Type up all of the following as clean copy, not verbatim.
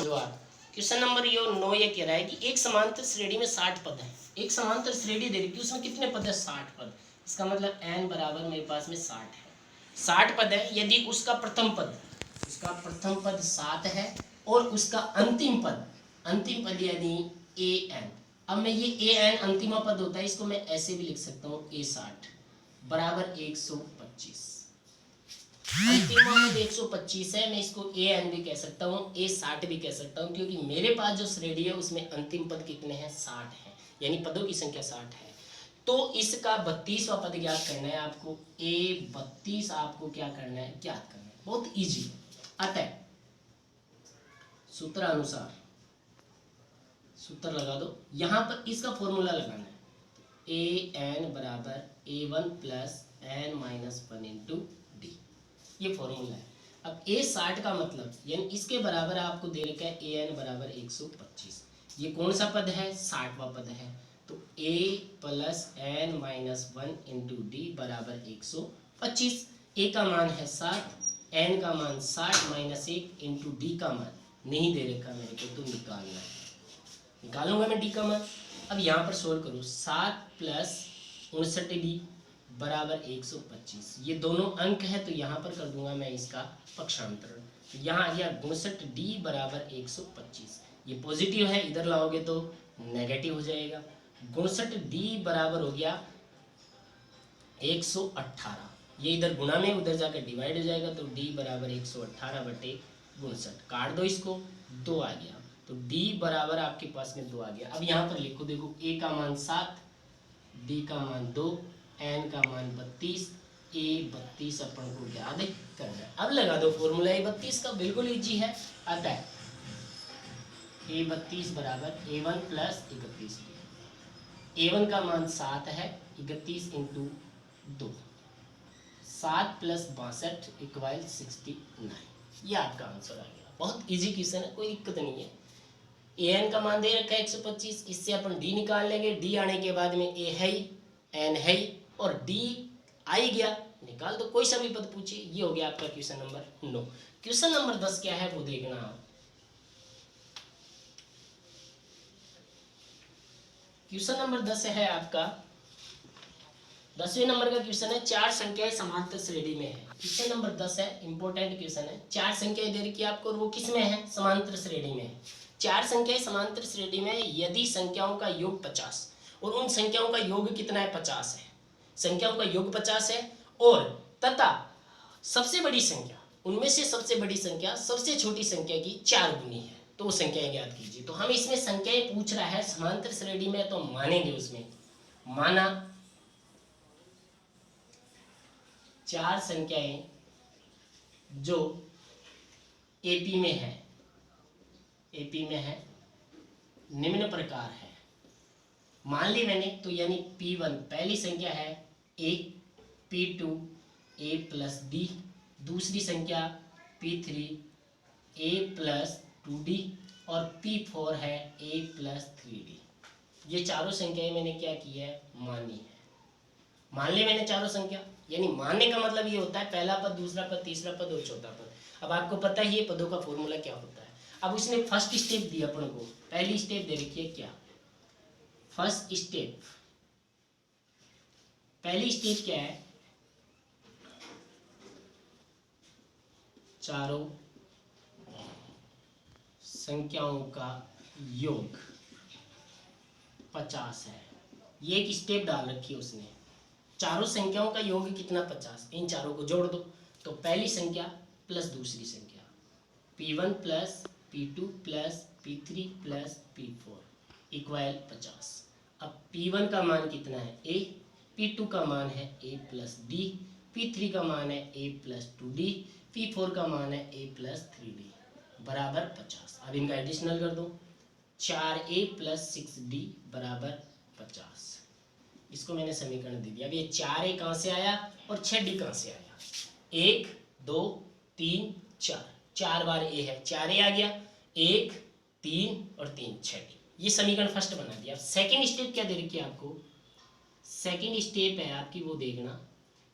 Question number यो 9 ये कह रहा है कि एक समांतर श्रेणी में 60 पद है। एक समांतर श्रेणी दे रखी है, उसमें कितने पद है? 60 पद। इसका मतलब n बराबर मेरे पास में 60 है। 60 पद है। यदि उसका प्रथम पद 7 है और उसका अंतिम पद यानी an। अब मैं ये an अंतिम पद होता है, इसको मैं ऐसे भी लिख सकता हूँ a60 बराबर 125। अंतिम में 125 है, मैं इसको an भी कह सकता हूँ, a60 भी कह सकता हूँ, क्योंकि मेरे पास जो श्रेणी है उसमें अंतिम पद कितने हैं? 60 है, यानी पदों की संख्या 60 है। तो इसका 32वां पद ज्ञात करना है आपको। a32 आपको क्या करना है? ज्ञात करना है। बहुत इजी। अतः सूत्र लगा दो। यहाँ पर इसका फॉर्मूला लगाना है। an बराबर a1 plus n minus 1 into D, ये फॉर्मूला है। अब a60 का मतलब यानी इसके बराबर आपको दे रखा है an बराबर 125। ये कौन सा पद है? 60वां पद है। तो a plus n minus 1 into D बराबर 125। a का मान है 7, n का मान 60 माइनस 1 इंटू डी का मान नहीं दे रखा मेरे को, तो निकालना है। निकालूंगा मैं डी का मान। अब यहाँ पर सोल्व करूँ। 7 प्लस 59d बराबर 125। ये दोनों अंक है, तो यहाँ पर कर दूंगा मैं इसका पक्षांतरण। तो यहाँ आ गया 59d बराबर 125। ये पॉजिटिव है, इधर लाओगे तो नेगेटिव हो जाएगा। 59d बराबर हो गया 118। ये इधर गुणा में उधर जाकर डिवाइड हो जाएगा, तो d बराबर 118 बटे 59। काट दो इसको, 2 आ गया। तो d बराबर आपके पास में 2 आ गया। अब यहाँ पर लिखो, देखो a का मान 7, d का मान 2, n का मान 32, a32 अपन को याद करना है। अब लगा दो फॉर्मूला a32 का, बिल्कुल इजी है। आता है a32 बराबर a1 प्लस 31। a1 का मान 7 है, 31 इंटू 2, 7 प्लस 62 इक्वल 69। ये आपका आंसर आ गया। बहुत इजी क्वेश्चन है, कोई दिक्कत नहीं है। an का मान दे रखा है 125, इससे अपन d निकाल लेंगे। d आने के बाद में a है ही, n है ही, और d आ ही गया, निकाल दो। कोई सा भी पद पूछिए। ये हो गया आपका क्वेश्चन नंबर 9। क्वेश्चन नंबर 10 क्या है वो देखना आप। क्वेश्चन नंबर 10 है आपका 10वें नंबर का क्वेश्चन है। 4 संख्याएं समांतर श्रेणी में है। क्वेश्चन नंबर 10 है, इंपॉर्टेंट क्वेश्चन है। 4 संख्याएं दे रखी है आपको और वो किस में है? समांतर श्रेणी में है। 4 संख्याएं समांतर श्रेणी में है यदि संख्याओं का योग 50 और उन संख्याओं का योग कितना है? 50 है। संख्याओं का योग 50 है और तथा सबसे बड़ी संख्या, उनमें से सबसे बड़ी संख्या सबसे छोटी संख्या की 4 गुनी है। तो वो संख्याएं ज्ञात कीजिए। तो हम इसमें संख्याएं पूछ रहा है समांतर श्रेणी में, तो मानेंगे उसमें। माना 4 संख्याएं जो एपी में है निम्न प्रकार है। मान ली मैंने, तो यानी P1 पहली संख्या है a, P2 a plus d, दूसरी संख्या P3 a प्लस 2d और P4 है a प्लस 3d। ये चारों संख्याएं मैंने क्या की है? मानी है। मान ली मैंने चारों संख्या, यानी मानने का मतलब ये होता है पहला पद, दूसरा पद, तीसरा पद और चौथा पद। अब आपको पता है ये पदों का फॉर्मूला क्या होता है। अब उसने फर्स्ट स्टेप दिया अपन को, पहली स्टेप दे रखी है क्या? फर्स्ट स्टेप, पहली स्टेप क्या है? चारों संख्याओं का योग 50 है। ये एक स्टेप डाल रखी है उसने। चारों संख्याओं का योग कितना? 50। इन चारों को जोड़ दो, तो पहली संख्या प्लस दूसरी संख्या P1 plus P2 plus P3 plus P4 equal 50। अब P1 का मान कितना है? a, P2 का मान है a प्लस d, P3 का मान है a प्लस 2d, P4 का मान है a प्लस 3d बराबर 50। अब इनका एडिशनल कर दो, 4a प्लस 6d बराबर 50। इसको मैंने समीकरण दे दिया। अब ये 4a कहाँ से आया और 6d कहाँ से आया? 1 2 3 4, 4 बार a है, 4a आ गया, 1 3 और 3 6d। ये समीकरण फर्स्ट बना दिया। सेकंड स्टेप क्या दे रखी है आपको? सेकंड स्टेप है आपकी, वो देखना।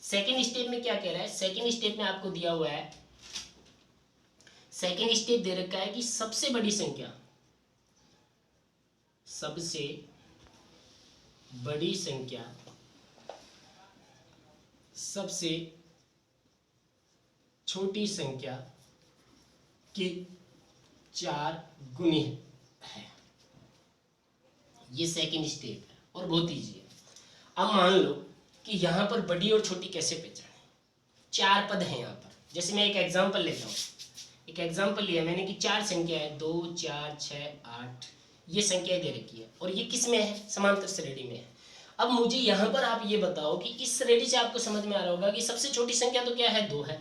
सेकंड स्टेप में क्या कह रहा है? सेकंड स्टेप में आपको दिया हुआ है, सेकेंड स्टेप दे रखा है कि सबसे बड़ी संख्या सबसे छोटी संख्या के 4 गुनी है। ये सेकेंड स्टेप है और बहुत ईजी है। अब मान लो कि यहाँ पर बड़ी और छोटी कैसे पहचाने, 4 पद हैं यहाँ पर। जैसे मैं एक एग्जांपल लेता हूँ, एक एग्जांपल लिया मैंने कि 4 संख्या है, 2 4 6 8, ये संख्याएं दे रखी है और ये किस में है, समांतर श्रेणी में है। अब मुझे यहाँ पर आप ये बताओ कि इस श्रेणी से आपको समझ में आ रहा होगा कि सबसे छोटी संख्या तो क्या है, 2 है,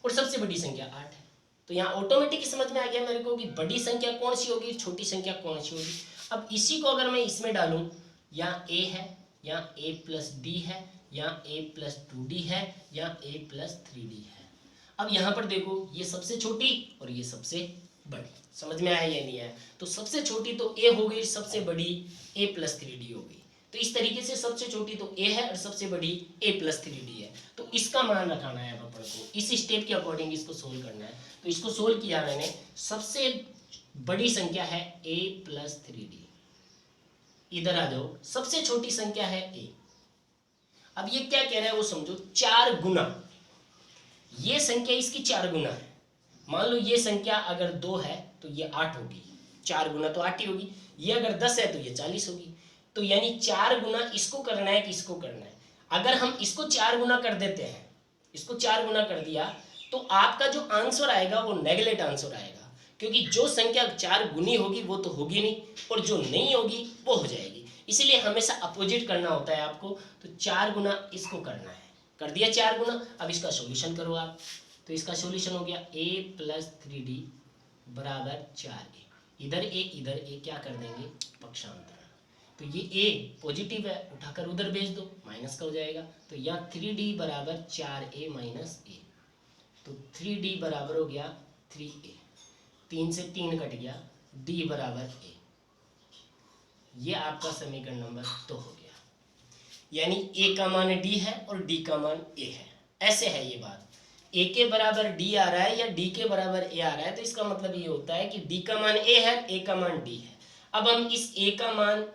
और सबसे बड़ी संख्या 8 है। तो यहाँ ऑटोमेटिक समझ में आ गया मेरे को कि बड़ी संख्या कौन सी होगी, छोटी संख्या कौन सी होगी। अब इसी को अगर मैं इसमें डालूं, यहाँ a है, यहाँ a प्लस डी है, यहाँ a प्लस 2d है, यहाँ a प्लस 3d है। अब यहाँ पर देखो, ये सबसे छोटी और ये सबसे बड़ी, समझ में आया या नहीं आया। तो सबसे छोटी तो a हो गई, सबसे बड़ी a प्लस 3d हो गई। तो इस तरीके से सबसे छोटी तो a है और सबसे बड़ी a प्लस 3d है। तो इसका मान रखाना है अपन को, इस स्टेप के अकॉर्डिंग इसको सोल्व करना है। तो इसको सोल्व किया मैंने, सबसे बड़ी संख्या है a प्लस 3d, इधर आ जाओ, सबसे छोटी संख्या है a। अब ये क्या कह रहा है वो समझो, 4 गुना, ये संख्या इसकी 4 गुना है। मान लो ये संख्या अगर 2 है तो ये 8 होगी, 4 गुना तो 8 ही होगी। ये अगर 10 है तो ये 40 होगी। तो यानी 4 गुना इसको करना है कि इसको करना है। अगर हम इसको 4 गुना कर देते हैं, इसको 4 गुना कर दिया, तो आपका जो आंसर आएगा वो नेगलेक्ट आंसर आएगा, क्योंकि जो संख्या 4 गुनी होगी वो तो होगी नहीं, और जो नहीं होगी वो हो जाएगी। इसीलिए हमेशा अपोजिट करना होता है आपको। तो 4 गुना इसको करना है, कर दिया 4 गुना। अब इसका सॉल्यूशन करो आप, तो इसका सॉल्यूशन हो गया a प्लस 3d बराबर 4a। इधर a क्या कर देंगे, पक्षांतर। तो ये a पॉजिटिव है, उठाकर उधर भेज दो, माइनस का हो जाएगा। तो यहाँ 3d बराबर 4a माइनस a, तो 3d बराबर हो गया 3a, 3 से 3 कट गया, d बराबर a। ये आपका समीकरण नंबर 2 हो गया। यानी a का मान d है और d का मान a है। ऐसे है ये बात, a के बराबर d आ रहा है या d के बराबर a आ रहा है, तो इसका मतलब ये होता है कि d का मान a है, a का मान d है। अब हम इस a का मान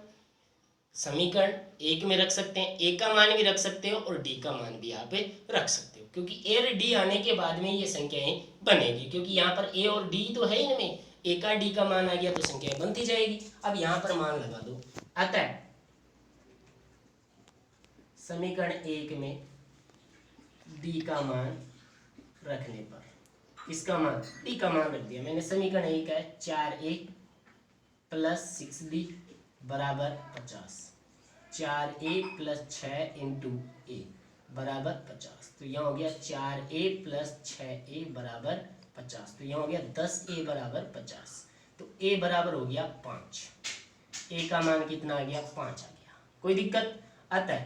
समीकरण 1 में रख सकते हैं, a का मान भी रख सकते हो और d का मान भी यहाँ पे रख सकते हो, क्योंकि a और d आने के बाद में ये संख्याएं बनेगी। क्योंकि यहाँ पर a और d तो है इनमें, a का d का मान आ गया तो संख्याएं बनती जाएगी। अब यहाँ पर मान लगा दो, अतः समीकरण 1 में d का मान रखने पर, इसका मान d का मान रख दिया मैंने। समीकरण 1 है 4a प्लस 6d बराबर 50, 4a प्लस 6 इंटू a बराबर 50। तो यहाँ हो गया 4a प्लस 6a बराबर 50। तो यहाँ हो गया 10a बराबर 50। तो a बराबर हो गया 5, a का मान कितना आ गया, 5 आ गया। कोई दिक्कत। अतः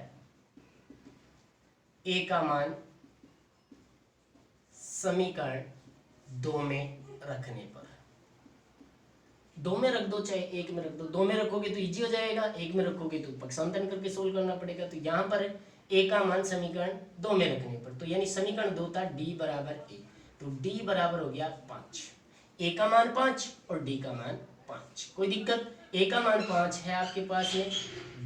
a का मान समीकरण 2 में रखने पर, 2 में रख दो चाहे 1 में रख दो, 2 में रखोगे तो इजी हो जाएगा, 1 में रखोगे तो पक्षांतर करके सोल्व करना पड़ेगा। तो यहाँ पर a का मान समीकरण 2 में रखने पर, तो यानी समीकरण 2 था d बराबर a, तो d बराबर हो गया 5, a का मान 5 और d का मान 5। कोई दिक्कत। a का मान 5 है आपके पास में,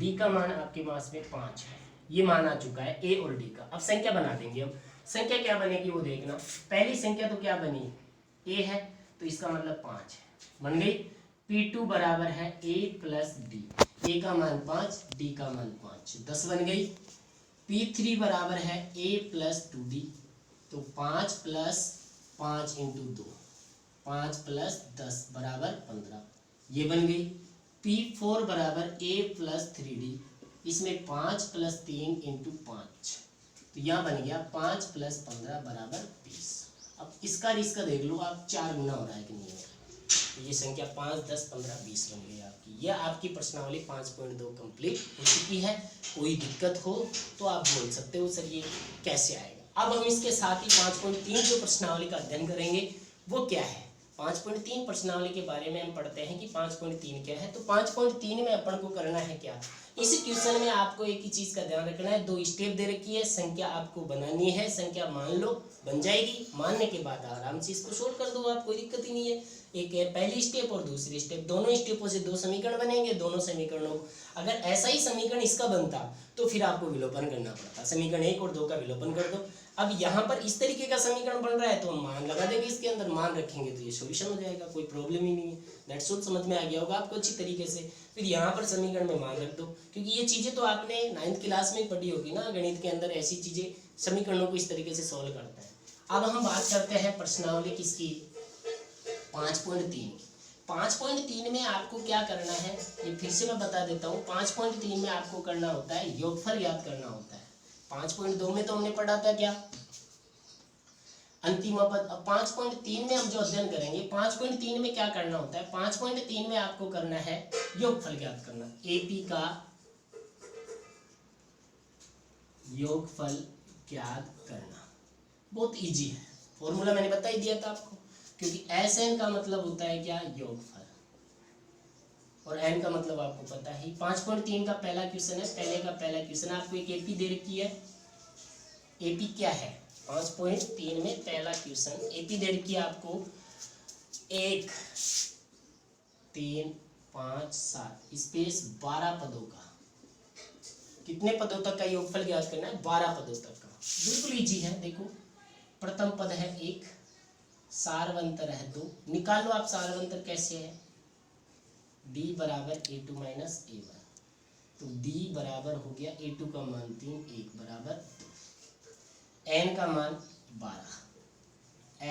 d का मान आपके पास में 5 है, ये मान आ चुका है a और d का। अब संख्या बना देंगे। अब संख्या क्या बनेगी वो देखना। पहली संख्या तो क्या बनी, a है, तो इसका मतलब 5 है, बन गई। P2 बराबर है a प्लस डी, a का मान 5, d का मान 5, 10 बन गई। P3 बराबर है a प्लस 2d, तो 5 प्लस 5 इंटू 2, 5 प्लस 10 बराबर 15, ये बन गई। P4 बराबर a प्लस 3d, इसमें 5 प्लस 3 इंटू 5, तो यहाँ बन गया 5 प्लस 15 बराबर 20। अब इसका और इसका देख लो आप, 4 गुना हो रहा है कि नहीं हो रहा है। तो ये संख्या 5, 10, 15, 20 बन गई आपकी। यह आपकी प्रश्नावली 5.2 कंप्लीट हो चुकी है। कोई दिक्कत हो तो आप बोल सकते हो सर ये कैसे आएगा। अब हम इसके साथ ही 5.3 जो प्रश्नावली का अध्ययन करेंगे वो क्या है, 5.3 प्रश्नावली के बारे में हम पढ़ते हैं कि 5.3 क्या है। तो 5.3 में अपन को करना है क्या, इस क्वेश्चन में आपको एक ही चीज का ध्यान रखना है, 2 स्टेप दे रखी है, संख्या आपको बनानी है, संख्या मान लो, बन जाएगी, मानने के बाद आराम से इसको सोल्व कर दो आप, कोई दिक्कत ही नहीं है। एक है पहली स्टेप और दूसरी स्टेप, दोनों स्टेपों से 2 समीकरण बनेंगे, दोनों समीकरणों, अगर ऐसा ही समीकरण इसका बनता तो फिर आपको विलोपन करना पड़ता, समीकरण 1 और 2 का विलोपन कर दो। अब यहाँ पर इस तरीके का समीकरण बन रहा है तो हम मान लगा देंगे, इसके अंदर मान रखेंगे तो ये सॉल्यूशन हो जाएगा, कोई प्रॉब्लम ही नहीं है। दैट्स ऑल, समझ में आ गया होगा आपको अच्छी तरीके से। फिर यहाँ पर समीकरण में मान रख दो, क्योंकि ये चीज़ें तो आपने 9th क्लास में पढ़ी होगी ना, गणित के अंदर ऐसी चीज़ें समीकरणों को इस तरीके से सॉल्व करते हैं। अब हम बात करते हैं प्रश्नावली किसकी, 5.3। 5.3 में आपको क्या करना है, ये फिर से मैं बता देता हूँ। 5.3 में आपको करना होता है योगफल याद करना होता है। 5.2 में तो हमने पढ़ा था क्या, अंतिम पद। अब 5.3 में हम जो अध्ययन करेंगे, 5.3 में क्या करना होता है, 5.3 में आपको करना है योगफल ज्ञात करना, एपी का योगफल ज्ञात करना। बहुत इजी है, फॉर्मूला मैंने बता ही दिया था आपको, क्योंकि एस एन का मतलब होता है क्या, योगफल, और एन का मतलब आपको पता ही। 5.3 का पहला क्वेश्चन है, पहले का पहला क्वेश्चन आपको एक एपी दे रखी है। एपी क्या है, 5.3 में पहला क्वेश्चन एपी दे रखी है आपको 1 3 5 7 स्पेस 12 पदों का। कितने पदों तक का योगफल ज्ञात करना है, 12 पदों तक का। बिल्कुल इजी है। देखो प्रथम पद है 1, सारवंतर है 2, निकाल लो आप सारवंतर कैसे है, d बराबर a2 माइनस a1, तो d बराबर हो गया a2 का मान 3, 1 बराबर 2, n का मान 12,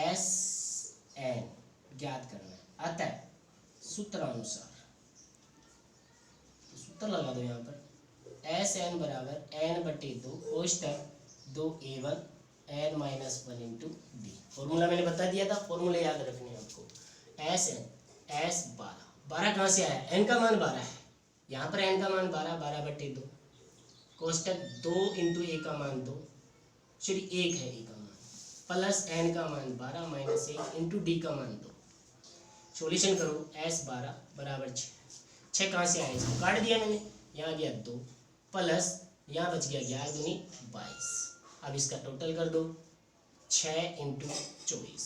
s n ज्ञात करना है। अतः सूत्रानुसार, तो सूत्र लगा दो यहाँ पर, एस एन बराबर n बटे 2 कोष्टक 2a1 n minus 1 into D. Formula मैंने बता दिया था, फॉर्मूला याद रखने हैं आपको। एस एन एस 12 कहाँ से आया, n का मान 12 है, यहाँ पर n का मान 12 बटे 2 कोष्टक 2 इंटू a का मान 2, सॉरी 1 है a का मान, प्लस n का मान 12 माइनस 1 इंटू डी का मान 2। सॉल्यूशन करो, s 12 बराबर 6 कहाँ से आया, इसको काट दिया मैंने, यहाँ गया 2 प्लस यहाँ बच गया 11 दूनी 22। अब इसका टोटल कर दो, 6 इंटू 24,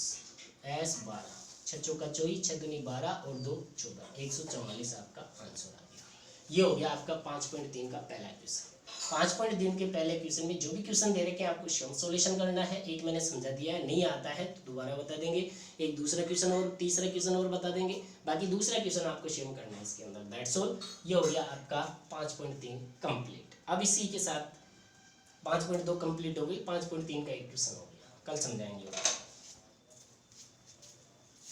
s 12, 6 चौका 24, 6 दूनी 12 और 2 14, 144 आपका आंसर आ गया। ये हो गया आपका 5.3 का पहला क्वेश्चन। 5.3 के पहले क्वेश्चन में जो भी क्वेश्चन दे रखे हैं आपको सॉल्यूशन करना है। एक मैंने समझा दिया है, नहीं आता है तो दोबारा बता देंगे, एक दूसरा क्वेश्चन और तीसरा क्वेश्चन और बता देंगे, बाकी दूसरा क्वेश्चन आपको स्वयं करना है इसके अंदर। दैट्स ऑल, ये हो गया आपका 5.3 कंप्लीट। अब इसी के साथ 5.2 कंप्लीट हो गई, 5.3 का एक क्वेश्चन हो गया, कल समझाएंगे।